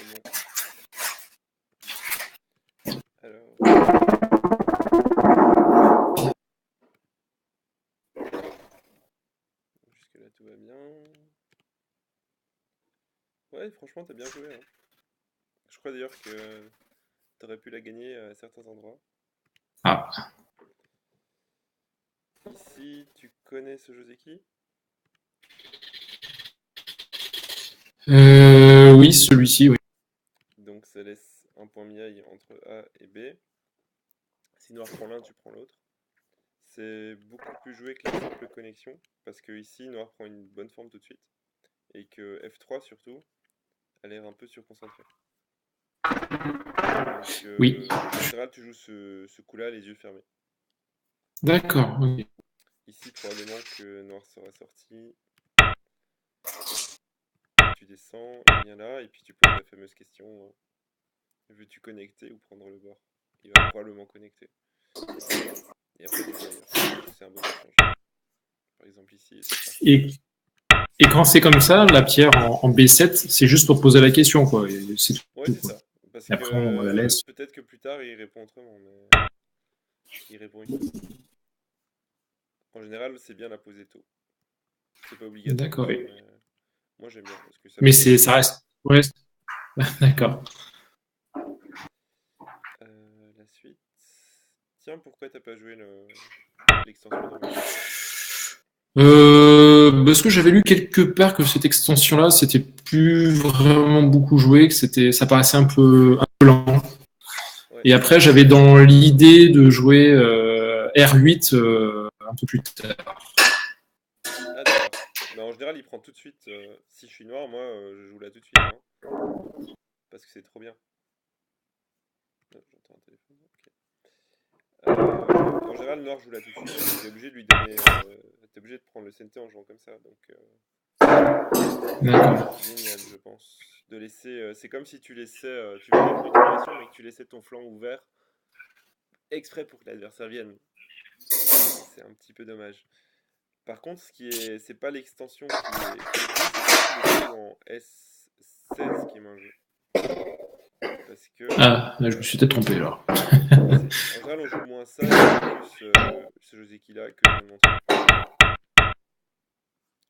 c'est bon. Alors, jusque-là tout va bien. Ouais, franchement, t'as bien joué, hein. Je crois d'ailleurs que t'aurais pu la gagner à certains endroits. Ah. Ici, tu connais ce Joseki? Oui, celui-ci, oui. Donc ça laisse un point miaille entre A et B. Si noir prend l'un, tu prends l'autre. C'est beaucoup plus joué que la simple connexion, parce que ici, noir prend une bonne forme tout de suite, et que F3 surtout a l'air un peu surconcentré. Donc Oui. en général, tu joues ce coup-là les yeux fermés. D'accord. Ok. Ici, probablement que noir sera sorti. Tu descends, il vient là, et puis tu poses la fameuse question, veux-tu connecter ou prendre le bord? Il va probablement connecter. Et après, tu joues ailleurs. C'est un bon échange. Par exemple ici, c'est parti. Et, et quand c'est comme ça, la pierre en B7, c'est juste pour poser la question, quoi. Et c'est Ouais, tout, c'est quoi. ça. Parce Et après, on la que laisse. peut-être que plus tard, il répond autrement, mais il répond ici. En général, c'est bien la poser tôt. C'est pas obligatoire, bien D'accord. sûr, mais moi j'aime bien parce que ça Mais met la c'est, ça pression. reste. Ouais, d'accord. La suite. Tiens, pourquoi t'as pas joué l'extension d'envoi? Parce que j'avais lu quelque part que cette extension-là, c'était plus vraiment beaucoup joué, que c'était, ça paraissait un peu lent. Ouais. Et après, j'avais dans l'idée de jouer R8 un peu plus tard. Ah, d'accord. Mais en général, il prend tout de suite. Si je suis noir, moi, je joue là tout de suite, hein, parce que c'est trop bien. J'entends un téléphone. Ok. En général, noir joue là tout de suite. T'es obligé de lui donner. T'es obligé de prendre le CNT en jouant comme ça. Donc, D'accord. c'est génial, je pense. De laisser. C'est comme si tu laissais. Tu faisais une continuation, mais que tu laissais ton flanc ouvert exprès pour que l'adversaire vienne. Et c'est un petit peu dommage. Par contre, c'est pas l'extension qui est jouée, c'est surtout le coup en S16 qui est main jeu. Parce que Ah, là, je me suis peut-être trompé alors. en général, on joue moins ça et on joue plus ce Joseki-là que je viens de montrer.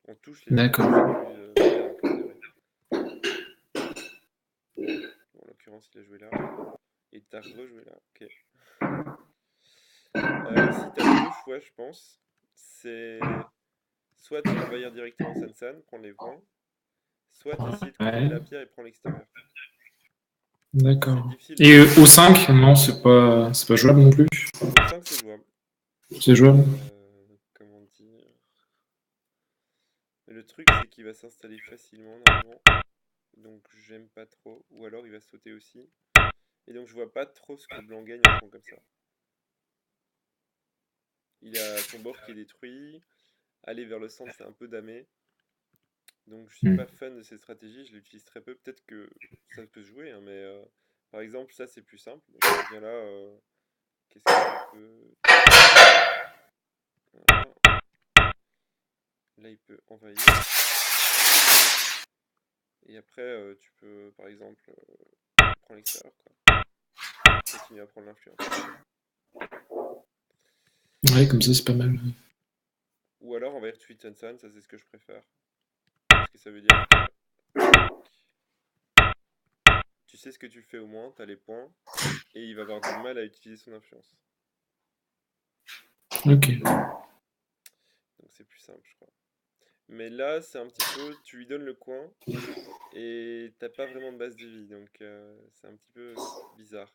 On touche les gens, D'accord. c'est plus bien considéré. Bon, en l'occurrence, il a joué là. Et t'as rejoué là. Ok. Ici, t'as deux choix, je pense. C'est soit envahir directement Sansan, prendre les points, soit essayer de contrôler Ouais, la pierre et prendre l'extérieur. C'est d'accord. difficile Et parce que au 5, non, c'est pas jouable non plus. au 5 c'est jouable. C'est jouable. Comment dire? Mais le truc, c'est qu'il va s'installer facilement normalement. Donc j'aime pas trop. Ou alors il va sauter aussi. Et donc je vois pas trop ce que blanc gagne en jouant comme ça. Il a son bord qui est détruit. Aller vers le centre, c'est un peu damé. Donc je suis Hmm. pas fan de cette stratégie. Je l'utilise très peu. Peut-être que ça peut se jouer, hein, mais par exemple, ça c'est plus simple. Donc il vient là. Qu'est-ce que tu peux. Voilà. Là, il peut envahir. Et après, tu peux, par exemple, prendre l'extérieur, quoi. Continuer à prendre l'influence. Ouais, comme ça, c'est pas mal. Ou alors envahir Tweet Sansan, ça c'est ce que je préfère. Parce que ça veut dire que tac, tu sais ce que tu fais au moins, t'as les points, et il va avoir du mal à utiliser son influence. Ok. Donc c'est plus simple, je crois. Mais là, c'est un petit peu, tu lui donnes le coin, et t'as pas vraiment de base de vie, donc c'est un petit peu bizarre.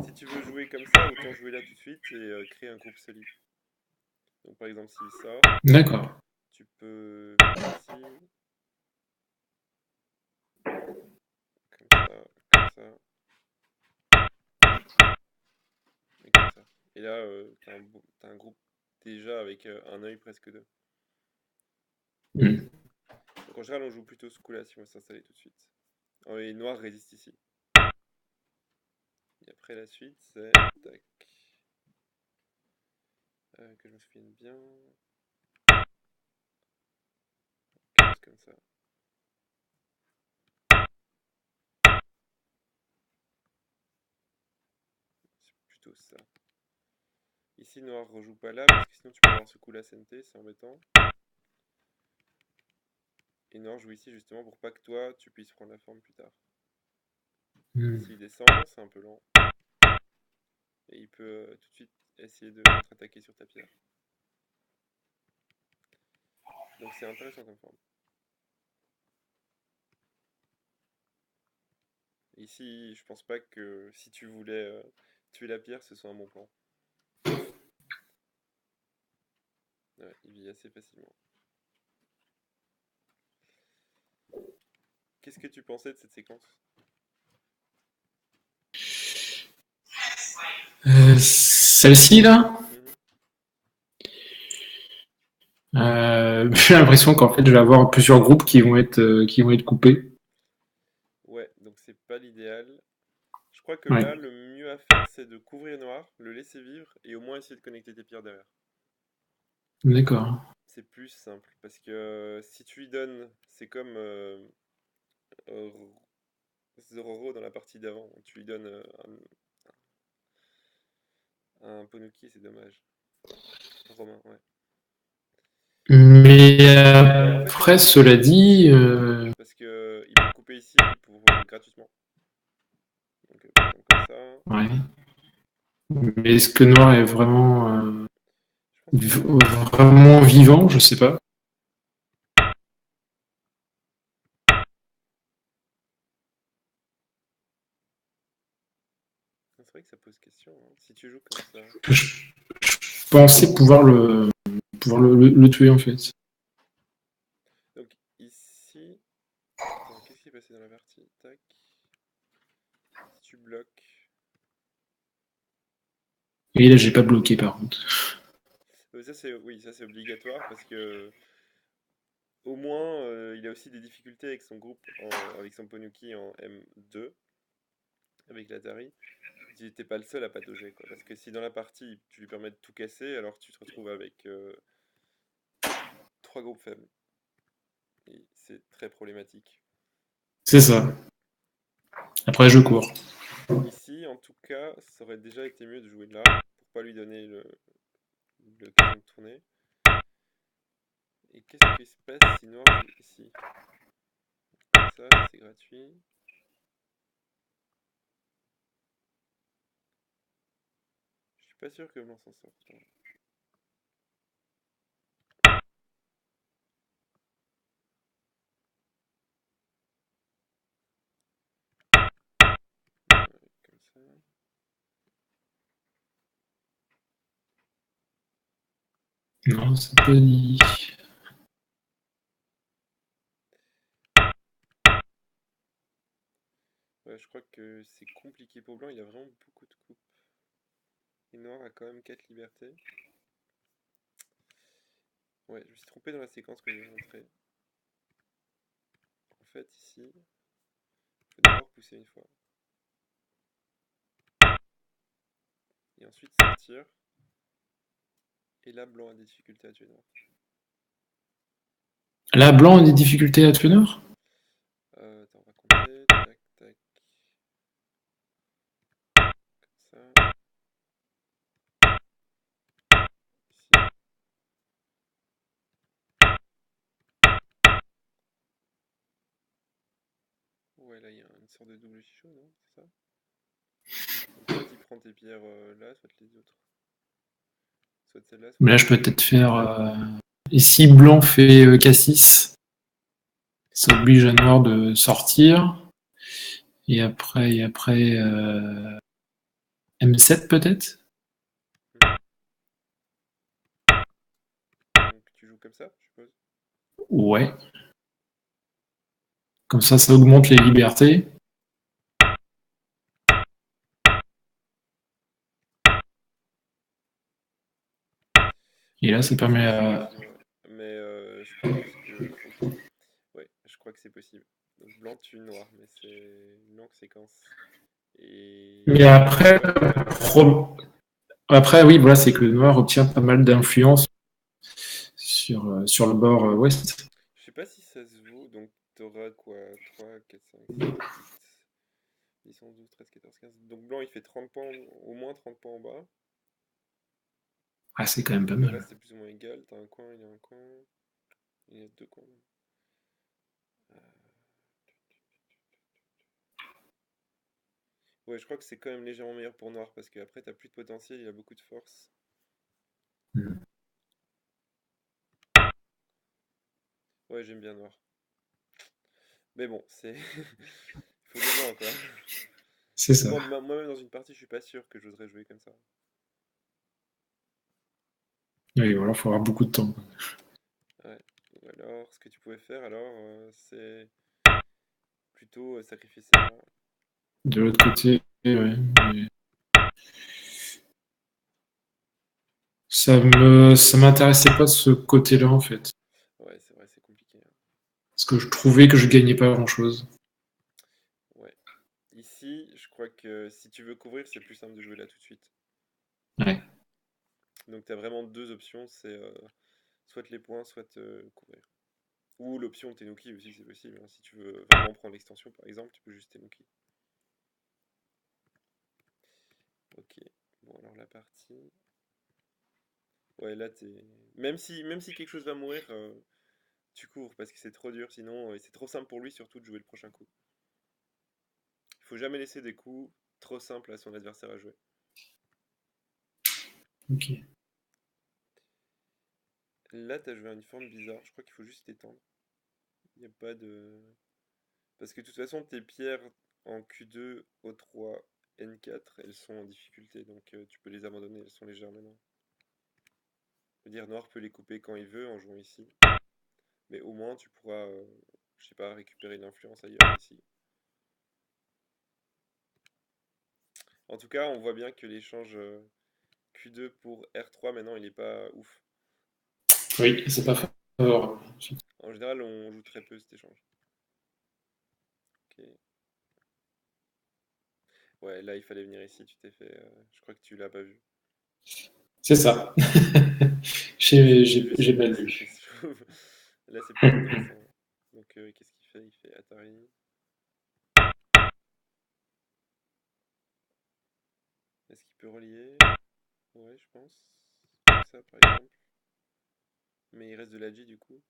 Si tu veux jouer comme ça, autant jouer là tout de suite et créer un groupe solide. Donc par exemple, s'il sort, D'accord. tu peux venir ici, comme ça, et comme ça. Et là, t'as un groupe déjà avec un œil presque deux. Hmm. Donc en général, on joue plutôt ce coup-là si on va s'installer tout de suite. Oh, et noir résiste ici. Et après la suite, c'est tac. Que je me souvienne bien. Quelque chose comme ça. plutôt ça. Ici, noir rejoue pas là, parce que sinon tu peux avoir ce coup là CNT, c'est embêtant. Et noir joue ici justement pour pas que toi, tu puisses prendre la forme plus tard. S'il descend, c'est un peu lent. Et il peut tout de suite essayer de contre-attaquer sur ta pierre. Donc c'est intéressant comme forme. Ici, je pense pas que si tu voulais tuer la pierre, ce soit un bon plan. Ouais, il vit assez facilement. Qu'est-ce que tu pensais de cette séquence? Celle-ci, là, j'ai l'impression qu'en fait, je vais avoir plusieurs groupes qui vont être coupés. Ouais, donc c'est pas l'idéal. Je crois que Ouais, là, le mieux à faire, c'est de couvrir noir, le laisser vivre et au moins essayer de connecter tes pierres derrière. d'accord. C'est plus simple parce que si tu lui donnes, c'est comme euh, Zororo dans la partie d'avant. Tu lui donnes un Ponuki, c'est dommage. Romain, ouais. Mais En fait, c'est après, dommage cela dit, parce que il peut couper ici pour gratuitement. Donc, par exemple, comme ça. ouais. Mais est-ce que Noir est Je pense que non. vraiment vivant? Je sais pas. C'est vrai que ça pose question, hein. Si tu joues comme ça. Je pensais pouvoir le tuer en fait. Donc, ici. Attends, qu'est-ce qui est passé dans la partie? Tac. Si tu bloques. Et là, j'ai pas bloqué par contre. Ça, c'est oui, ça c'est obligatoire parce que au moins il a aussi des difficultés avec son groupe, avec son Ponuki en M2, avec l'Atari. Il n'était pas le seul à patauger, quoi. Parce que si dans la partie tu lui permets de tout casser, alors tu te retrouves avec trois groupes faibles. Et c'est très problématique. C'est ça. Après, je cours. Ici, en tout cas, ça aurait déjà été mieux de jouer là, pour pas lui donner l'occasion de tourner. Et qu'est-ce qui se passe si Noir joue ici? Ça, c'est gratuit. Je suis pas sûr que Blanc s'en sorte, hein. Comme ça. Non, c'est pas dit. Ouais, je crois que c'est compliqué pour Blanc, il a vraiment beaucoup de coupes. Et Noir a quand même 4 libertés. Ouais, je me suis trompé dans la séquence que j'ai montrée. En fait, ici, il faut d'abord pousser une fois. Et ensuite sortir. Et là, Blanc a des difficultés à tuer Noir. Là, Blanc a des difficultés à tuer Noir? Attends, on va compter. Tac, tac. Comme ça. Ici. Ouais, là, il y a une sorte de double chichot, non? C'est ça? Donc, soit il prend tes pierres là, soit les autres. Soit celle-là, soit Mais là, je peux celle-là. peut-être faire. Et si Blanc fait K6, ça oblige à Noir de sortir. Et après M7 peut-être? Donc, tu joues comme ça, je suppose? Ouais. Comme ça augmente les libertés. Et là, Ouais, ça je pense permet que c'est à. possible, ouais. Mais je pense que. Ok. Ouais, je crois que c'est possible. Donc blanc tue noir, mais c'est une longue séquence. Mais Et noir a après, quand même pas mal de coupes. après oui, voilà, c'est que le Noir obtient pas mal d'influence sur le bord ouest. Je sais pas si ça se vaut, donc t'auras quoi? 3, 4, 5, 6, 7. 10, 11, 12, 13, 14, 15. Donc blanc, il fait 30 points, au moins 30 points en bas. Ah, c'est quand même pas Le mal. reste est plus ou moins égal. T'as un coin, il y a un coin. Il y a deux coins. Euh, Ouais, je crois que c'est quand même légèrement meilleur pour noir parce qu'après, t'as plus de potentiel, il a beaucoup de force. Hmm. Ouais, j'aime bien noir. Mais bon, c'est. Il faut des blancs, quoi. C'est ça. Moi-même, dans une partie, je suis pas sûr que j'oserais jouer comme ça. Oui, voilà, faut avoir beaucoup de temps. Ouais. Ou alors, ce que tu pouvais faire, alors, c'est plutôt sacrifier ça. De l'autre côté, ouais, mais ça m'intéressait pas ce côté-là, en fait. Ouais, c'est vrai, c'est compliqué, hein. Parce que je trouvais que je gagnais pas grand-chose. Ouais. Ici, je crois que si tu veux couvrir, c'est plus simple de jouer là tout de suite. Ouais. Donc, t'as vraiment deux options, c'est soit les points, soit couvrir. Ou l'option Tenuki aussi, c'est possible, hein. Si tu veux vraiment prendre l'extension, par exemple, tu peux juste Tenuki. Ok. Bon, alors la partie. Ouais, là, t'es. Même si quelque chose va mourir, tu cours parce que c'est trop dur, sinon, et c'est trop simple pour lui surtout de jouer le prochain coup. Il faut jamais laisser des coups trop simples à son adversaire à jouer. Ok. Là, t'as joué une forme bizarre, je crois qu'il faut juste étendre. Il n'y a pas de. Parce que de toute façon, tes pierres en Q2, O3, N4, elles sont en difficulté, donc tu peux les abandonner, elles sont légères maintenant. Je veux dire, Noir peut les couper quand il veut en jouant ici, mais au moins tu pourras, je sais pas, récupérer de l'influence ailleurs ici. En tout cas, on voit bien que l'échange Q2 pour R3 maintenant, il est pas ouf. Oui, c'est pas favorable. En général, on joue très peu cet échange. Ok. Ouais, là, il fallait venir ici, tu t'es fait. Je crois que tu l'as pas vu. C'est ça. C'est plus, J'ai mal c'est vu. triste, je trouve. Là, c'est plus intéressant. Donc, qu'est-ce qu'il fait? Il fait Atari. Est-ce qu'il peut relier? Ouais, je pense. Comme ça, par exemple. Mais il reste de la G du coup.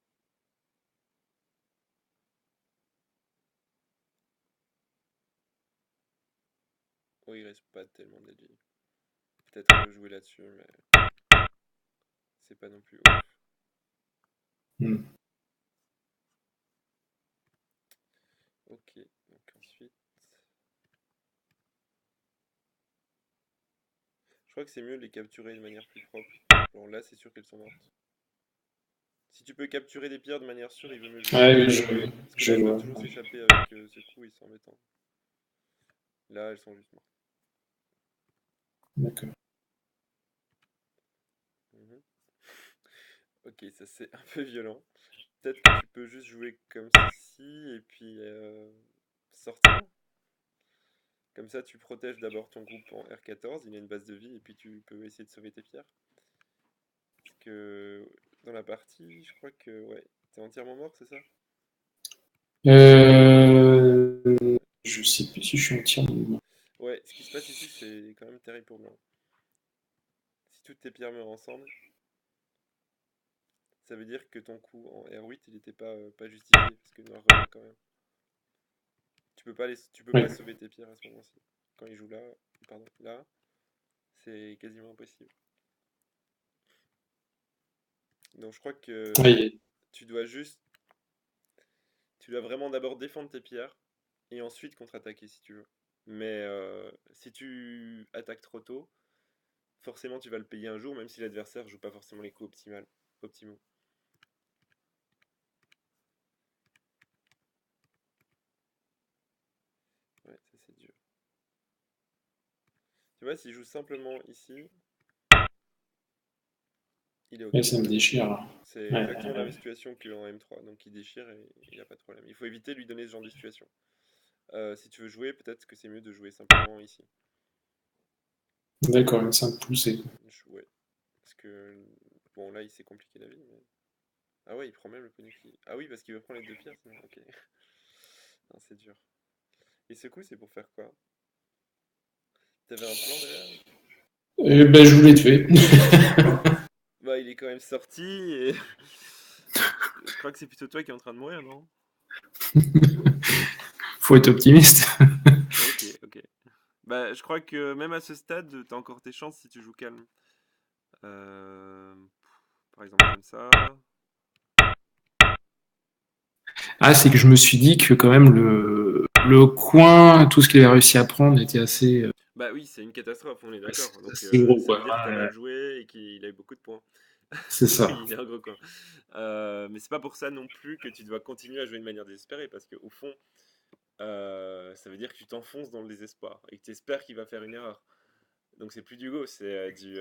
Oh, il reste pas tellement de la G. Peut-être jouer là-dessus, mais c'est pas non plus ouf. Hmm. Ok, donc ensuite. Je crois que c'est mieux de les capturer de manière plus propre. Bon, là, c'est sûr qu'elles sont mortes. Si tu peux capturer des pierres de manière sûre, il vaut mieux jouer. Ouais, oui, Parce que là, je elles peuvent vois. toujours s'échapper avec ce coup et c'est embêtant. Là, elles sont juste mortes. D'accord. Mhm. Ok, ça c'est un peu violent. Peut-être que tu peux juste jouer comme ceci et puis sortir. Comme ça, tu protèges d'abord ton groupe en R14, il a une base de vie, et puis tu peux essayer de sauver tes pierres. Parce que dans la partie, je crois que ouais, t'es entièrement mort, c'est ça? Je sais plus si je suis entièrement. Ouais, ce qui se passe ici, c'est quand même terrible pour blanc. Si toutes tes pierres meurent ensemble, ça veut dire que ton coup en R8, il n'était pas justifié, parce que noir revient quand même. Tu peux pas Oui. sauver tes pierres à ce moment-ci. Quand il joue là, pardon, là, c'est quasiment impossible. Donc je crois que Oui. tu dois juste, tu dois vraiment d'abord défendre tes pierres et ensuite contre-attaquer si tu veux. Mais si tu attaques trop tôt, forcément tu vas le payer un jour, même si l'adversaire joue pas forcément les coups optimaux. Ouais, ça c'est dur. Tu vois, s'il joue simplement ici, il est Ouais, ok. ça me déchire. C'est Ouais, exactement la même situation qu'en M3, donc il déchire et il n'y a pas de problème. Il faut éviter de lui donner ce genre de situation. Si tu veux jouer, peut-être que c'est mieux de jouer simplement ici. d'accord, une simple poussée. Ouais, parce que bon là il s'est compliqué la vie, mais ah ouais il prend même le Ponuki. Ah oui parce qu'il veut prendre les deux pierres sinon. Ok. Non, c'est dur. Et ce coup, c'est pour faire quoi? T'avais un plan derrière? Et ben, je voulais tuer. Bah, il est quand même sorti et je crois que c'est plutôt toi qui es en train de mourir, non? Faut être optimiste. Ok, ok. Bah, je crois que même à ce stade, t'as encore tes chances si tu joues calme. Euh, Par exemple comme ça. Ah, c'est que je me suis dit que quand même le coin, tout ce qu'il avait réussi à prendre était assez, Bah oui, c'est une catastrophe, on est d'accord. Donc assez gros, ça quoi. veut dire que t'as mal joué et qu'il a eu beaucoup de points. C'est ça. Oui, il est un gros coin. Mais c'est pas pour ça non plus que tu dois continuer à jouer de manière désespérée, parce que au fond, ça veut dire que tu t'enfonces dans le désespoir et que tu espères qu'il va faire une erreur. Donc c'est plus du go, c'est du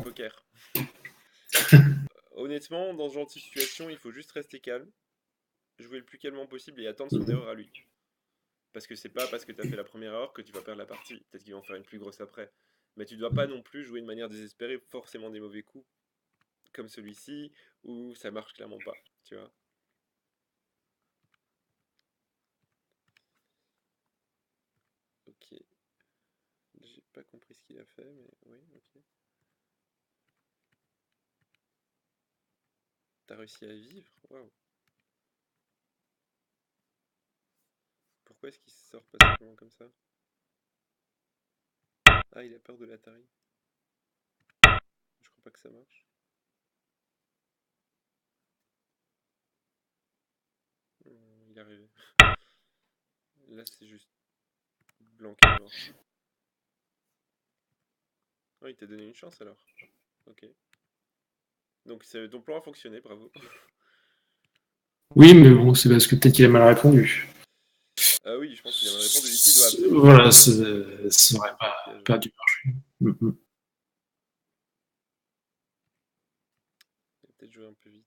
poker. Honnêtement, dans ce genre de situation, il faut juste rester calme, jouer le plus calmement possible et attendre son erreur à lui. Parce que c'est pas parce que tu as fait la première erreur que tu vas perdre la partie. Peut-être qu'ils vont faire une plus grosse après. Mais tu dois pas non plus jouer de manière désespérée forcément des mauvais coups, comme celui-ci, où ça marche clairement pas. Tu vois. Ok. J'ai pas compris ce qu'il a fait, mais oui, ok. T'as réussi à vivre? Waouh. Pourquoi est-ce qu'il sort pas simplement comme ça? Ah, il a peur de l'Atari. Je crois pas que ça marche. Il est arrivé. Là, c'est juste blanc qui est mort. Oh, il t'a donné une chance alors. Ok. Donc ton plan a fonctionné, bravo. Oui, mais bon, c'est parce que peut-être qu'il a mal répondu. Ah oui, je pense qu'il a mal répondu. Ici, il doit absolument Voilà, gagner. ça Il aurait faut pas le piège. pas dû marcher. Mm. Il a peut-être joué un peu vite.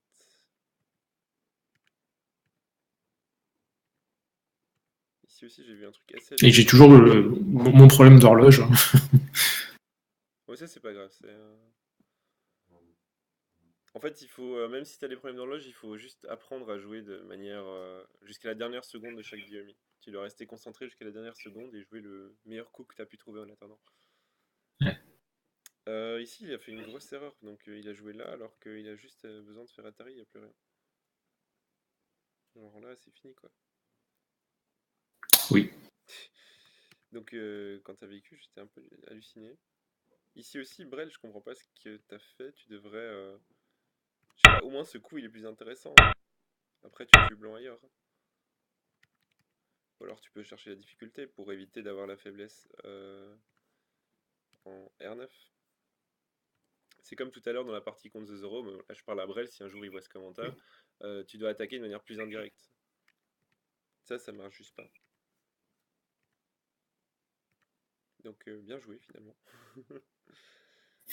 Ici aussi, j'ai vu un truc assez Et j'ai hallucinant. toujours mon problème d'horloge. Ouais, ça, c'est pas grave. En fait, même si t'as des problèmes d'horloge, il faut juste apprendre à jouer de manière jusqu'à la dernière seconde de chaque demi. Tu dois rester concentré jusqu'à la dernière seconde et jouer le meilleur coup que t'as pu trouver en attendant. Ici, il a fait une grosse erreur, donc il a joué là alors qu'il a juste besoin de faire Atari, il n'y a plus rien. Alors là, c'est fini quoi. Oui. Donc quand t'as vécu, j'étais un peu halluciné. Ici aussi, Brel, je comprends pas ce que t'as fait. Tu devrais, je sais pas, au moins ce coup il est plus intéressant. Après, tu tues blanc ailleurs. Ou alors tu peux chercher la difficulté pour éviter d'avoir la faiblesse en R9. C'est comme tout à l'heure dans la partie contre The Zero, mais là je parle à Brel si un jour il voit ce commentaire. Tu dois attaquer de manière plus indirecte. Ça marche juste pas. Donc bien joué finalement.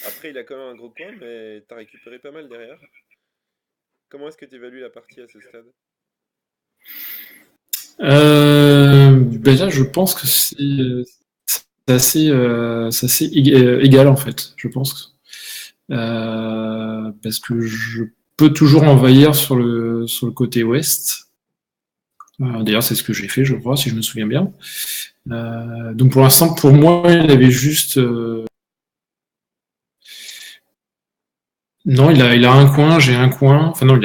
Après, il a quand même un gros coin, mais t'as récupéré pas mal derrière. Comment est-ce que tu évalues la partie à ce stade? Tu peux Ben là, je essayer, hein. pense que c'est assez égal en fait. Je pense. Parce que je peux toujours envahir sur le côté ouest. D'ailleurs, c'est ce que j'ai fait, je crois, si je me souviens bien. Donc pour l'instant, pour moi, il avait juste. Non, il a un coin, j'ai un coin. Enfin non,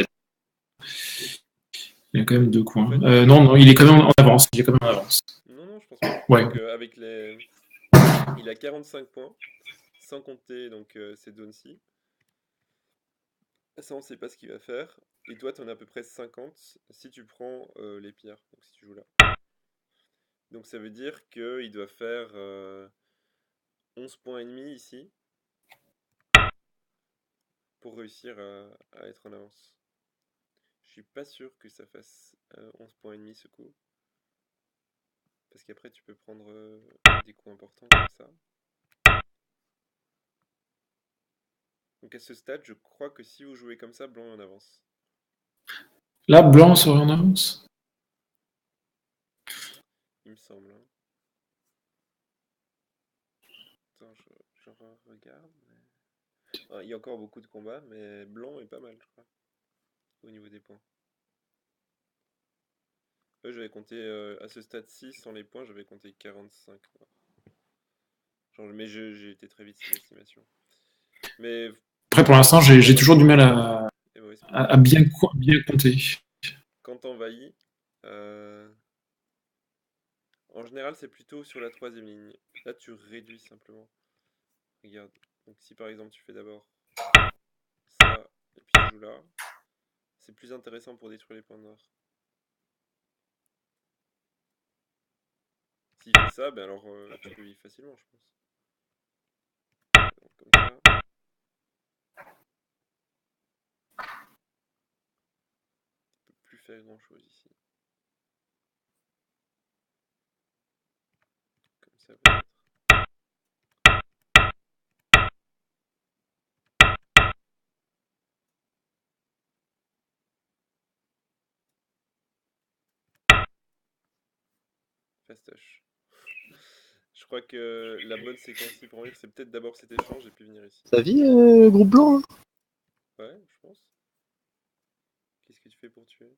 il a quand même deux En coins. fait, Non, non, il est quand même en avance. Il est quand même en avance. non, non, je pense pas. Ouais. Donc il a 45 points, sans compter donc ces zones-ci. Ça, on sait pas ce qu'il va faire. Et toi, t'en as à peu près 50 si tu prends les pierres, donc si tu joues là. Donc ça veut dire qu'il doit faire 11 points et demi ici pour réussir à être en avance. Je suis pas sûr que ça fasse 11 points et demi ce coup. Parce qu'après, tu peux prendre des coups importants comme ça. Donc à ce stade, je crois que si vous jouez comme ça, blanc est en avance. Là, blanc serait en avance. Il me semble, hein. Attends, je regarde. Ah, il y a encore beaucoup de combats, mais blanc est pas mal, je crois, au niveau des points. Ouais, j'avais compté à ce stade-ci, sans les points, j'avais compté 45. Quoi. Genre, mais j'ai été très vite sur l'estimation. Mais Après, pour l'instant, j'ai toujours du mal et mauvaise à, pioche. à bien, bien compter. Quand t'envahis, euh, en général, c'est plutôt sur la troisième ligne. Là, tu réduis simplement. Regarde. Donc, si par exemple, tu fais d'abord ça, et puis tu joues là, c'est plus intéressant pour détruire les points noirs. S'il fait ça, ben alors tu peux vivre facilement, je pense. Donc, comme ça, tu peux plus faire grand chose ici. Comme ça, peut-être. Fastoche. Je crois que la bonne séquence ici pour venir, c'est peut-être d'abord cet échange et puis venir ici. Ça vit, groupe blanc, hein. Ouais, je pense. Qu'est-ce que tu fais pour tuer?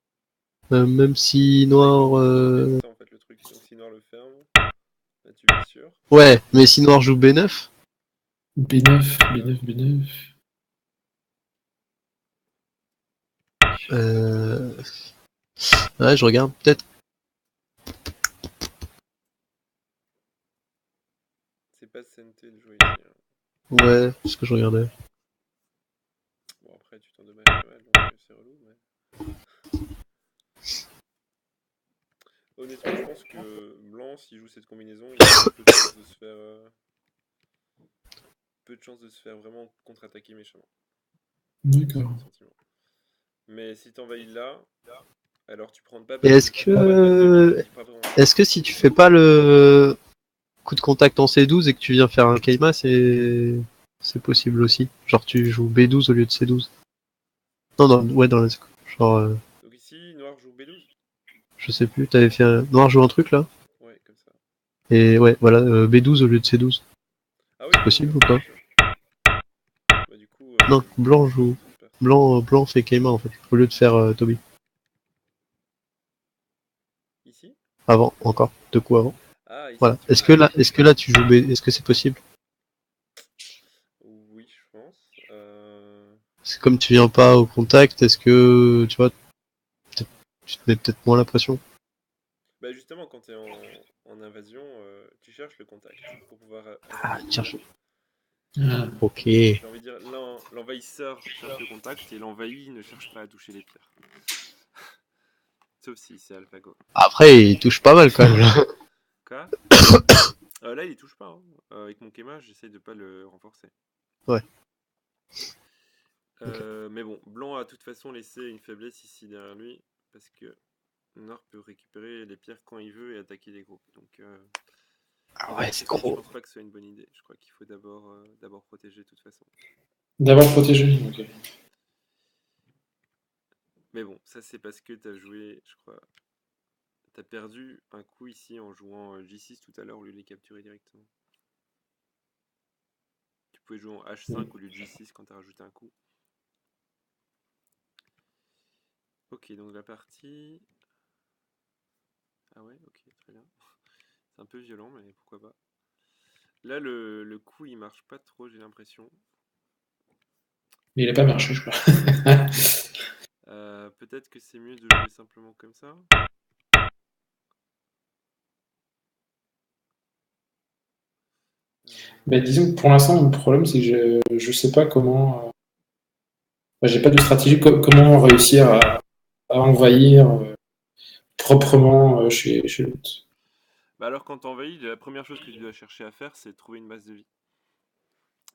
Même si Ouais, noir. c'est ça en fait le truc. Donc si noir le ferme, là tu vis sûr. Ouais, mais si noir joue B9. B9, B9, B9. Euh... Ouais, je regarde. Peut-être. C'est pas santé de jouer ici. Hein. Ouais, c'est ce que je regardais. Bon après tu t'endommages pas mal, donc c'est relou. Mais... Honnêtement, je pense que blanc, s'il joue cette combinaison, il a peu de chances de se faire, peu de chances de se faire vraiment contre-attaquer méchamment. C'est D'accord. mon sentiment. Mais si t'envahis là, alors tu prends pas Et base de, tu prends pas de base de vie, tu dis pas vraiment. est-ce que si tu fais pas le coup de contact en C12 et que tu viens faire un Keima, c'est possible aussi. Genre tu joues B12 au lieu de C12. Non, non, ouais, dans la... Genre, Donc ici, noir joue B12. je sais plus, t'avais fait un... Noir joue un truc là. Ouais, comme ça. Et ouais, voilà, B12 au lieu de C12. Ah oui, C'est oui, oui, possible bien ou sûr, pas? bien sûr. Bah du coup, Non, blanc joue. tu perds. Blanc fait Keima en fait, au lieu de faire Toby. Ici? Avant, encore. Deux coups avant. Ah, ici Voilà. tu veux. Est-ce que là tu joues B... Est-ce que c'est possible? Oui, je pense. C'est comme tu viens pas au contact, est-ce que tu vois, tu te mets peut-être moins la pression? Bah justement, quand t'es en invasion, tu cherches le contact pour pouvoir Ah, attaquer. cherche. Ah, Ok. J'ai envie de dire, l'envahisseur cherche le contact et l'envahi ne cherche pas à toucher les pierres. Sauf si c'est AlphaGo. Après, il touche pas mal quand même. Quoi? Là, il touche pas. Hein. Avec mon Kema, j'essaie de pas le renforcer. Ouais. Ok. Mais bon, blanc a de toute façon laissé une faiblesse ici derrière lui. Parce que noir peut récupérer les pierres quand il veut et attaquer les groupes. Donc Ah en ouais, fait, c'est je gros. pense pas que ce soit une bonne idée. Je crois qu'il faut d'abord protéger de toute façon. d'abord protégé. Ok. Mais bon, ça c'est parce que t'as joué, je crois, t'as perdu un coup ici en jouant J6 tout à l'heure au lieu de les capturer directement. Tu pouvais jouer en H5 au lieu de J6 quand t'as rajouté un coup. Ok, donc la partie... Ah ouais, ok, très bien. C'est un peu violent, mais pourquoi pas. Là, le coup, il marche pas trop, j'ai l'impression. Mais il a pas marché, je crois. Peut-être que c'est mieux de jouer simplement comme ça. Mais disons que pour l'instant, le problème, c'est que je sais pas comment. J'ai pas de stratégie, comment réussir à envahir proprement chez l'autre. Bah alors, quand t'envahis, la première chose que tu dois chercher à faire, c'est trouver une base de vie.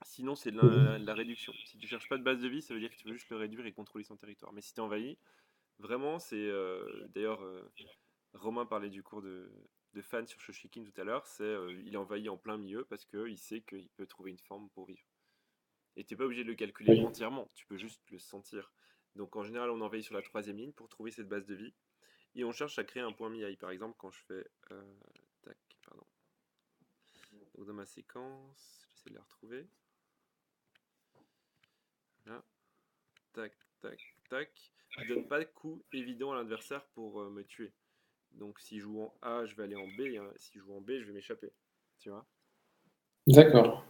Sinon, c'est de la réduction. Si tu cherches pas de base de vie, ça veut dire que tu veux juste le réduire et contrôler son territoire. Mais si tu envahis, vraiment, c'est. D'ailleurs, Romain parlait du cours de fan sur Shoshikin tout à l'heure. C'est il envahit en plein milieu parce qu'il sait qu'il peut trouver une forme pour vivre. Et tu n'es pas obligé de le calculer Oui. entièrement, tu peux juste le sentir. Donc en général, on envahit sur la troisième ligne pour trouver cette base de vie. Et on cherche à créer un point MIAI. Par exemple, quand je fais. Tac, pardon. Donc dans ma séquence, j'essaie de la retrouver. Là. Tac, tac, tac. Je donne pas de coup évident à l'adversaire pour me tuer. Donc s'il joue en A, je vais aller en B, et s'il joue en B, je vais m'échapper. Tu vois? D'accord.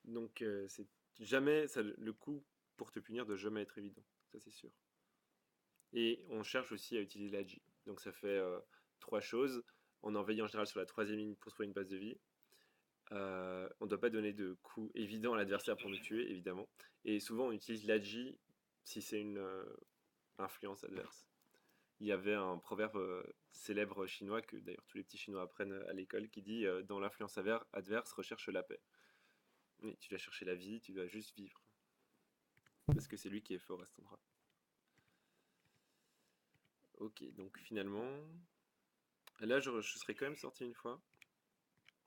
Donc c'est jamais le coup pour te punir de jamais être évident, ça c'est sûr. Et on cherche aussi à utiliser l'Agi. Donc ça fait 3 choses. On en veille en général sur la 3e ligne pour trouver une base de vie. On ne doit pas donner de coups évidents à l'adversaire pour nous tuer, évidemment. Et souvent on utilise l'Agi si c'est une influence adverse. Il y avait un proverbe célèbre chinois que d'ailleurs tous les petits chinois apprennent à l'école qui dit dans l'influence adverse, recherche la paix. Mais tu dois chercher la vie, tu dois juste vivre. Parce que c'est lui qui est fort à cet endroit. Ok, donc finalement... Là, je serais quand même sorti une fois.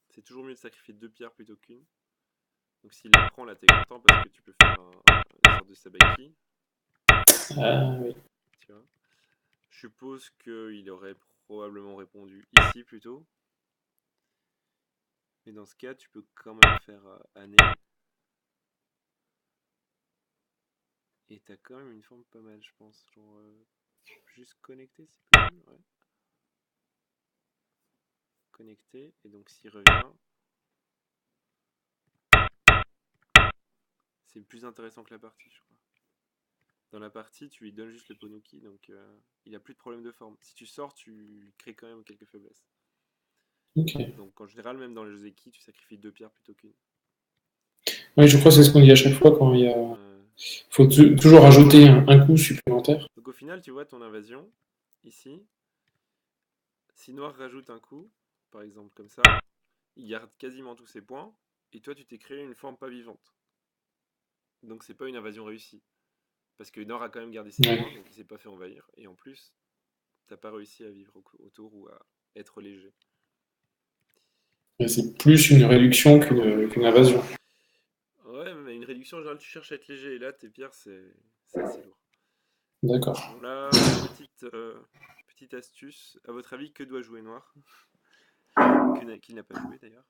C'est toujours mieux de sacrifier 2 pierres plutôt qu'une. Donc s'il la prend, là, t'es content parce que tu peux faire une sorte de sabaki. Ah oui. Tu vois. Je suppose qu'il aurait probablement répondu ici plutôt. Mais dans ce cas, tu peux quand même faire année. Et t'as quand même une forme pas mal, je pense. Genre, juste connecter si possible. Ouais. Connecter. Et donc s'il revient, c'est plus intéressant que la partie, je crois. Dans la partie, tu lui donnes juste le Ponuki, donc il a plus de problème de forme. Si tu sors, tu crées quand même quelques faiblesses. Ok. Donc en général, même dans les jeux Eki, tu sacrifies 2 pierres plutôt qu'une. Oui, je crois que c'est ce qu'on dit à chaque fois quand il y a. Faut toujours rajouter un coup supplémentaire. Donc au final, tu vois ton invasion, ici. Si Noir rajoute un coup, par exemple comme ça, il garde quasiment tous ses points, et toi tu t'es créé une forme pas vivante. Donc c'est pas une invasion réussie. Parce que Noir a quand même gardé ses points, donc il s'est pas fait envahir, et en plus, t'as pas réussi à vivre autour ou à être léger. Et c'est plus une réduction qu'une invasion. Ouais, mais une réduction en général, tu cherches à être léger, et là tes pierres c'est assez lourd. D'accord. Bon là, petite astuce, à votre avis, que doit jouer Noir? Qu'il n'a pas joué d'ailleurs.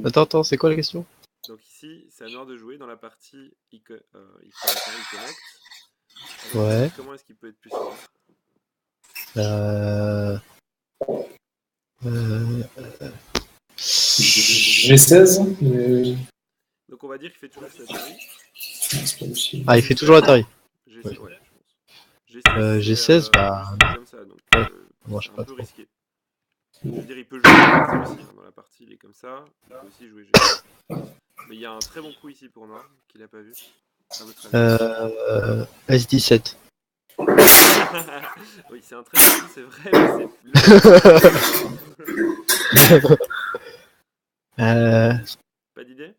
Attends, c'est quoi la question? Donc ici, c'est à Noir de jouer dans la partie il connecte. Ouais. Comment est-ce qu'il peut être plus fort? G16 Donc on va dire qu'il fait toujours cette série. c'est pas possible. Ah, il fait toujours Atari. G16, Ouais. ouais, je pense. G16, bah. Comme ça, donc Moi, je c'est sais un pas peu trop. risqué. Je veux dire, il peut jouer G16 aussi, hein, dans la partie, il est comme ça. Il peut aussi jouer G16. Mais il y a un très bon coup ici pour Noir, qu'il n'a pas vu. À votre avis. S17. Oui, c'est un très bon coup, c'est vrai, mais c'est... Pas d'idée?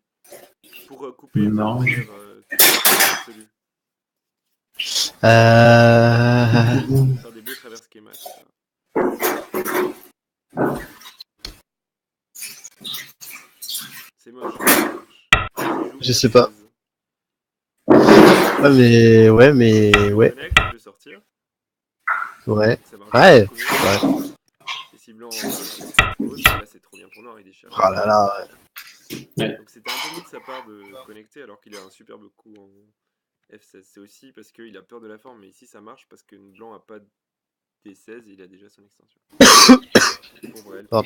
Pour couper, Non. pour dire absolu. Faire des beaux travers schémas, etc. C'est moche. Je sais pas. Ouais, mais ouais. Connect, tu peux sortir. Ouais. Ça marche Ouais. Et si blanc pose, là c'est trop bien pour Noir, il déchire. Oh là là. Ouais. Donc c'était un peu mou de sa part de connecter alors qu'il a un superbe coup en F16. C'est aussi parce qu'il a peur de la forme, mais ici ça marche parce que blanc a pas D16 et il a déjà son extension. Pour elle, pour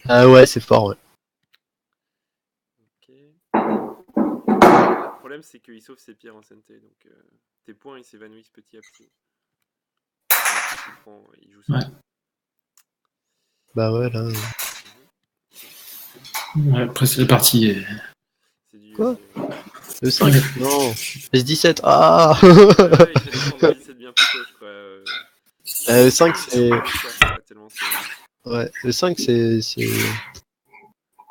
Ah ouais, c'est fort, ouais. Ok. Le problème c'est qu'il sauve ses pierres en CNT, donc tes points ils s'évanouissent petit à petit. Il joue ça. Ouais. Bah ouais, là. Ouais, après, c'est la partie. C'est du. Quoi Le 5 Non. S17. Ah ouais, il fait des 17 bien plus tôt, je crois. Le 5 c'est. Tellement Ouais, le 5 c'est.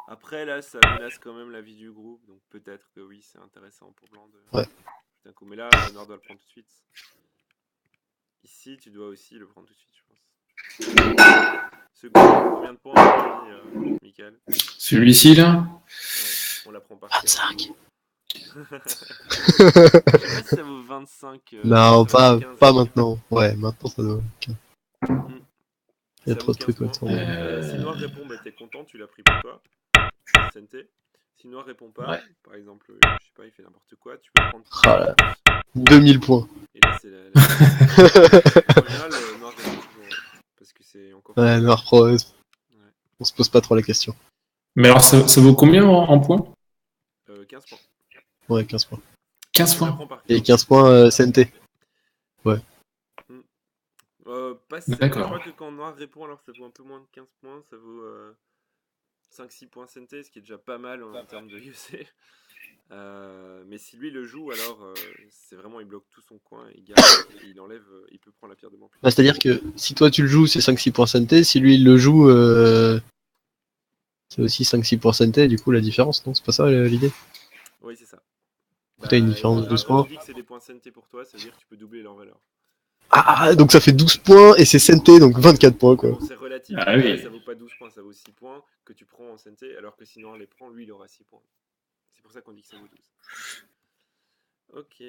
Après là, ça menace quand même la vie du groupe, donc peut-être que oui, c'est intéressant pour blanc de. Ouais. D'un coup, mais là, Noir doit le prendre tout de suite. Ici, tu dois aussi le prendre tout de suite, je pense. Ce coup, combien de points à ton avis, Michael? Celui-ci là Ouais, on la prend par 25. Je sais pas si ça vaut 25. Non, ça vaut 15, pas maintenant. Ouais, maintenant ça doit. Il y a ça trop vaut de trucs 15 autour. points. Si Noir répond, bah t'es content, tu l'as pris pour toi. SNT. Si Noir répond pas, Ouais. par exemple, je sais pas, il fait n'importe quoi, tu peux prendre. Ah là. 2000 points. Et là, c'est en général, c'est encore. Ouais, Noir Pro, Ouais. on se pose pas trop la question. Mais alors, ça vaut combien en points? 15 points. Ouais, 15 points. 15 On points. l'apprend par Et cœur. 15 points CNT. Pas je D'accord. crois que quand Noir répond, alors ça vaut un peu moins de 15 points, ça vaut 5-6 points CNT, ce qui est déjà pas mal en termes de UC. Mais si lui le joue, alors c'est vraiment il bloque tout son coin, il garde, et il enlève, il peut prendre la pierre de moins plus. Bah, c'est-à-dire que si toi tu le joues, c'est 5-6 points CNT. Si lui il le joue, c'est aussi 5-6 points CNT. Du coup, la différence, non? C'est pas ça l'idée? Oui, c'est ça. T'as une différence de 12 points. Je dis que c'est des points CNT pour toi, ça veut dire que tu peux doubler leur valeur. Ah, donc ça fait 12 points et c'est CNT, donc 24 points quoi. Bon, c'est relatif. Ah oui. Ça vaut pas 12 points, ça vaut 6 points que tu prends en CNT, alors que sinon on les prend, lui il aura 6 points. C'est pour ça qu'on dit que ça vaut 12. Ok.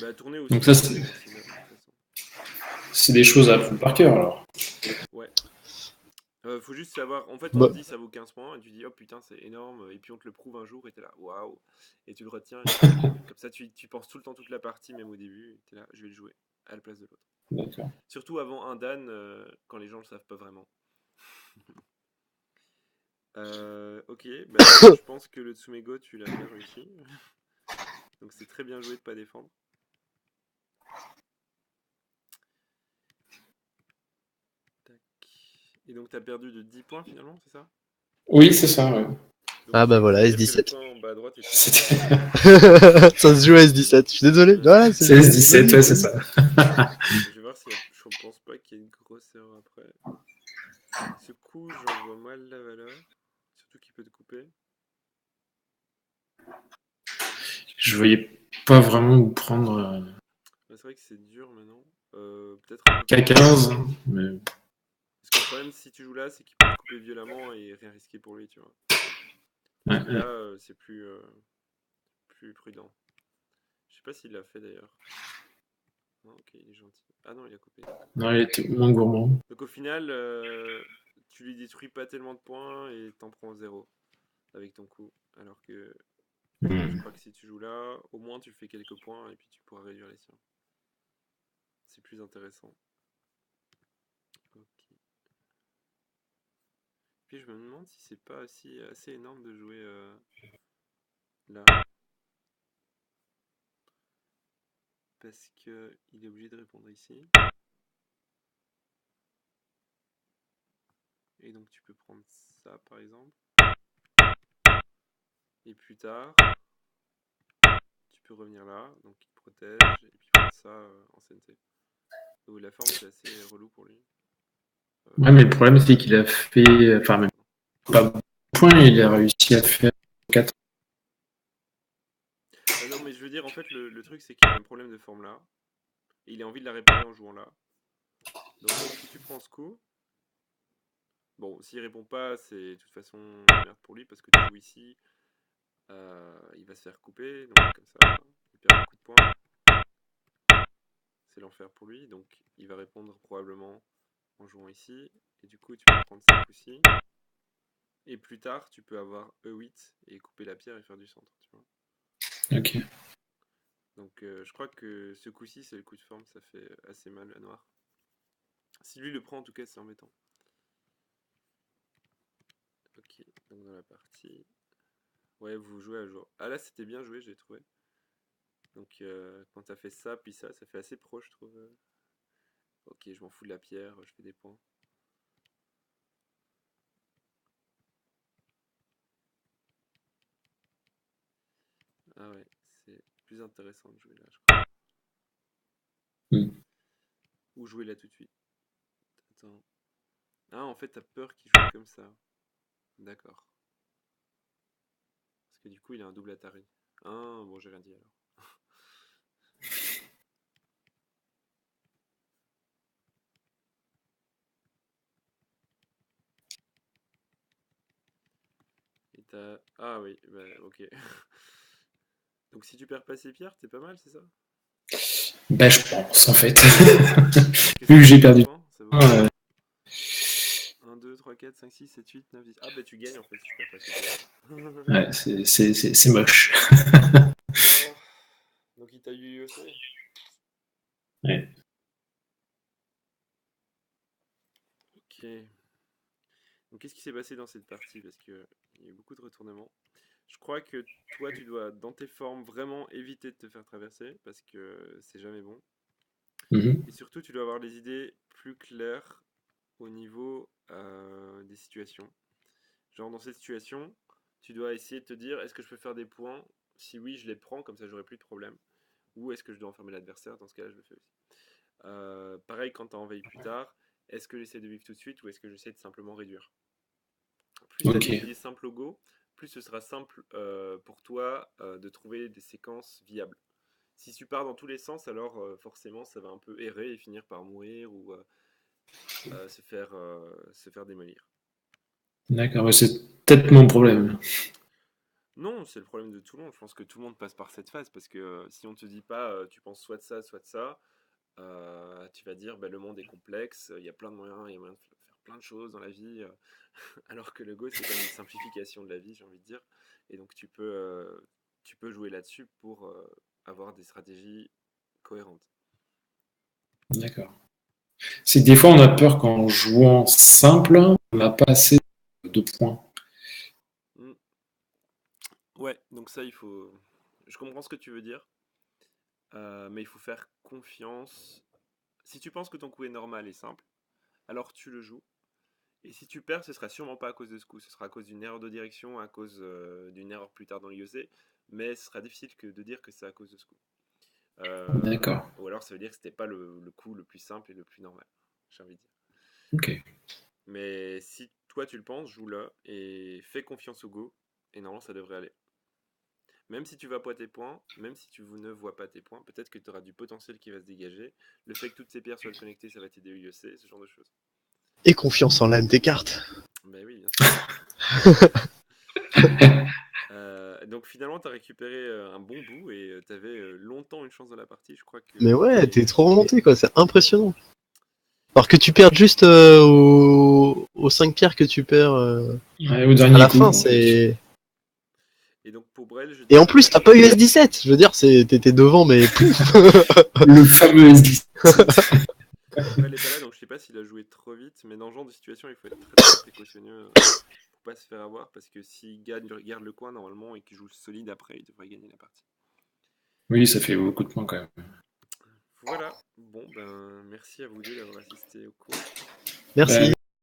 Bah, tourner aussi. Donc ça, c'est des choses à apprendre par cœur alors. Ouais. Faut juste savoir. En fait, on Bah. te dit ça vaut 15 points, et tu dis oh putain, c'est énorme, et puis on te le prouve un jour, et t'es là, waouh. Et tu le retiens. Comme ça, tu penses tout le temps, toute la partie, même au début, et t'es là, je vais le jouer à la place de l'autre. D'accord. Surtout avant un Dan, quand les gens le savent pas vraiment. Ok, bah, je pense que le Tsumego, tu l'as bien réussi. Donc c'est très bien joué de pas défendre. Tac. Et donc t'as perdu de 10 points finalement, c'est ça? Oui, c'est ça, ouais. Donc, Ah bah voilà, ça veut dire que le S17. point en bas à droite était- Ça se joue à S17. Je suis désolé. Ouais, C'est S17, ouais, c'est ça. Je vais voir si je pense pas qu'il y ait une grosse erreur après. Ce coup, j'en vois mal la valeur. Surtout qu'il peut te couper. Je voyais pas vraiment où prendre Bah, c'est vrai que c'est dur maintenant. Peut-être un peu plus. K15, mais Parce que le problème, si tu joues là, c'est qu'il peut te couper violemment et rien risquer pour lui, tu vois. ouais, Parce que là, c'est plus prudent. Je sais pas s'il l'a fait d'ailleurs. Non, ok, il est gentil. Ah non, il a coupé. non, il était moins gourmand. Donc au final, tu lui détruis pas tellement de points et t'en prends 0 avec ton coup. Alors que je crois que si tu joues là, au moins tu fais quelques points et puis tu pourras réduire les siens. C'est plus intéressant. Ok. Puis je me demande si c'est pas assez énorme de jouer là. Parce que il est obligé de répondre ici. Et donc tu peux prendre ça par exemple. Et plus tard, tu peux revenir là, donc il te protège, et puis prendre ça en CNT. Donc la forme c'est assez relou pour lui. Ouais, mais le problème, c'est qu'il a fait. Enfin, même pas beaucoup de points, il a réussi à faire 4. Non mais je veux dire, en fait le truc c'est qu'il a un problème de forme là, et il a envie de la réparer en jouant là. Donc si tu prends ce coup, bon s'il répond pas c'est de toute façon merde pour lui parce que tu joues ici, il va se faire couper, donc comme ça il perd beaucoup de points. C'est l'enfer pour lui, donc il va répondre probablement en jouant ici, et du coup tu peux prendre ce coup-ci. Et plus tard, tu peux avoir E8 et couper la pierre et faire du centre, tu vois. Ok. Donc je crois que ce coup-ci, c'est le coup de forme, ça fait assez mal à Noir. Si lui le prend, en tout cas, c'est embêtant. Ok, donc dans la partie... Ouais, vous jouez à jour. Ah là, c'était bien joué, j'ai trouvé. Donc quand t'as fait ça, puis ça fait assez proche, je trouve. Ok, je m'en fous de la pierre, je fais des points. Ah ouais, c'est plus intéressant de jouer là, je crois. Ou jouer là tout de suite. Attends. Ah, en fait, t'as peur qu'il joue comme ça. D'accord. Parce que du coup, il a un double Atari. Ah, bon, j'ai rien dit alors. Et t'as... Ah oui, bah ok. Donc si tu perds pas ces pierres, t'es pas mal, c'est ça? Bah, je pense, en fait. Qu'est-ce Vu que j'ai ça perdu. vaut, ça vaut 1, 2, 3, 4, 5, 6, 7, 8, 9, 10. Ah bah tu gagnes en fait si tu perds pas ces pierres. Ouais, c'est moche. Oh, donc il t'a eu aussi. Ouais. Ok. Ok. Donc qu'est-ce qui s'est passé dans cette partie? Parce qu'il y a eu beaucoup de retournements. Je crois que toi, tu dois, dans tes formes, vraiment éviter de te faire traverser, parce que c'est jamais bon. Mhm. Et surtout, tu dois avoir les idées plus claires au niveau des situations. Genre, dans cette situation, tu dois essayer de te dire, est-ce que je peux faire des points? Si oui, je les prends, comme ça, j'aurai plus de problème. Ou est-ce que je dois enfermer l'adversaire? Dans ce cas-là, je le fais aussi. Pareil, quand tu envahis plus tard, est-ce que j'essaie de vivre tout de suite ou est-ce que j'essaie de simplement réduire? Plus tu as Ok, des idées simples au go, plus ce sera simple pour toi de trouver des séquences viables. Si tu pars dans tous les sens, alors forcément ça va un peu errer et finir par mourir ou se faire démolir. d'accord. Ouais, c'est peut-être mon problème. Non, c'est le problème de tout le monde. Je pense que tout le monde passe par cette phase parce que si on te dit pas tu penses soit de ça, tu vas dire bah, le monde est complexe, il y a plein de moyens, il y a moyen de faire plein de choses dans la vie, alors que le Go c'est comme une simplification de la vie, j'ai envie de dire. Et donc tu peux jouer là-dessus pour avoir des stratégies cohérentes. D'accord. C'est que des fois, on a peur qu'en jouant simple, on n'a pas assez de points. Mm. Ouais, donc ça il faut. Je comprends ce que tu veux dire, mais il faut faire confiance. Si tu penses que ton coup est normal et simple, alors tu le joues. Et si tu perds, ce sera sûrement pas à cause de ce coup, ce sera à cause d'une erreur de direction, à cause d'une erreur plus tard dans l'IOC, mais ce sera difficile de dire que c'est à cause de ce coup. D'accord. Ou alors ça veut dire que c'était pas le coup le plus simple et le plus normal, j'ai envie de dire. Ok. Mais si toi tu le penses, joue-le et fais confiance au go, et normalement ça devrait aller. Même si tu vas pas tes points, même si tu ne vois pas tes points, peut-être que tu auras du potentiel qui va se dégager. Le fait que toutes ces pierres soient connectées, ça va t'aider au IEC, ce genre de choses. Et confiance en l'âme des cartes. Ben oui, bien sûr. Donc finalement, tu as récupéré un bon bout et tu avais longtemps une chance dans la partie. Je crois Mais que ouais, t'es trop remonté quoi, c'est impressionnant. Alors que tu perds juste aux 5 pierres que tu perds Ouais, au à dernier la coup, fin, en plus. c'est. Et donc pour Brel, je Et en dirais plus, t'as pas eu S17, je veux dire, t'étais devant, mais. Le fameux S17. Brel est pas là, donc je sais pas s'il a joué trop vite, mais dans ce genre de situation, il faut être très très précautionneux pour pas se faire avoir, parce que s'il garde le coin normalement et qu'il joue solide après, il devrait gagner la partie. Oui, ça fait beaucoup de points quand même. Voilà, bon ben merci à vous deux d'avoir assisté au cours. Merci. Ben,